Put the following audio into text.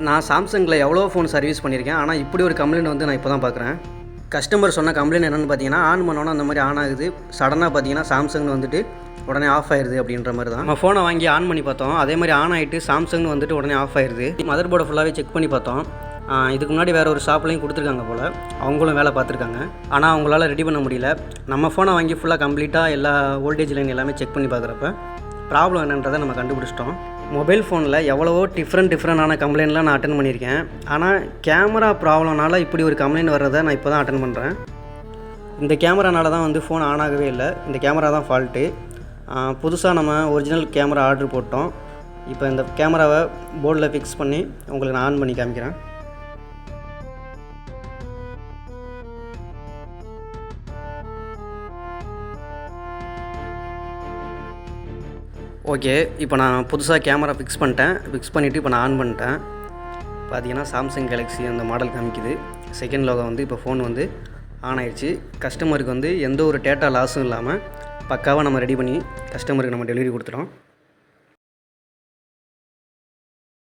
நான் சாம்சங்கில் எவ்வளோ ஃபோன் சர்வீஸ் பண்ணியிருக்கேன். ஆனால் இப்படி ஒரு கம்ப்ளைண்ட் வந்து நான் இப்போ தான் பார்க்குறேன். கஸ்டமர் சொன்ன கம்ப்ளைண்ட் என்னென்னு பார்த்தீங்கன்னா, ஆன் பண்ணோன்னா அந்த மாதிரி ஆன் ஆகுது, சடனாக பார்த்தீங்கன்னா சாம்சங்னு வந்துட்டு உடனே ஆஃப் ஆயிடுது அப்படின்ற மாதிரி தான். நம்ம ஃபோனை வாங்கி ஆன் பண்ணி பார்த்தோம், அதே மாதிரி ஆன் ஆகிட்டு சாம்சங்னு வந்துட்டு உடனே ஆஃப் ஆயிடுது. மதர் போர்டை ஃபுல்லாகவே செக் பண்ணி பார்த்தோம். இதுக்கு முன்னாடி வேறு ஒரு ஷாப்லையும் கொடுத்துருக்காங்க போல், அவங்களும் வேலை பார்த்துருக்காங்க. ஆனால் அவங்களால ரெடி பண்ண முடியல. நம்ம ஃபோனை வாங்கி ஃபுல்லாக கம்ப்ளீட்டாக எல்லா வோல்டேஜ் லைன் எல்லாமே செக் பண்ணி பார்க்குறப்ப ப்ராப்ளம் என்னன்றதை நம்ம கண்டுபிடிச்சிட்டோம். மொபைல் ஃபோனில் எவ்வளவோ டிஃப்ரெண்டான கம்ப்ளைண்ட்லாம் நான் அட்டன் பண்ணியிருக்கேன். ஆனால் கேமரா ப்ராப்ளம்னால இப்படி ஒரு கம்ப்ளைண்ட் வர்றதை நான் இப்போ தான் அட்டன் பண்ணுறேன். இந்த கேமரானால தான் வந்து ஃபோன் ஆன் ஆகவே இல்லை. இந்த கேமரா தான் ஃபால்ட்டு. புதுசாக நம்ம ஒரிஜினல் கேமரா ஆர்டர் போட்டோம். இப்போ இந்த கேமராவை போர்டில் ஃபிக்ஸ் பண்ணி உங்களுக்கு நான் ஆன் பண்ணி காமிக்கிறேன். ஓகே, இப்போ நான் புதுசாக கேமரா ஃபிக்ஸ் பண்ணிவிட்டு இப்போ நான் ஆன் பண்ணிட்டேன். பார்த்தீங்கன்னா சாம்சங் கேலக்ஸி அந்த மாடல் காமிக்குது. செகண்ட் லோகோ வந்து இப்போ ஃபோன் வந்து ஆன் ஆயிடுச்சு. கஸ்டமருக்கு வந்து எந்த ஒரு டேட்டா லாஸும் இல்லாமல் பக்காவாக நம்ம ரெடி பண்ணி கஸ்டமருக்கு நம்ம டெலிவரி கொடுத்துட்டோம்.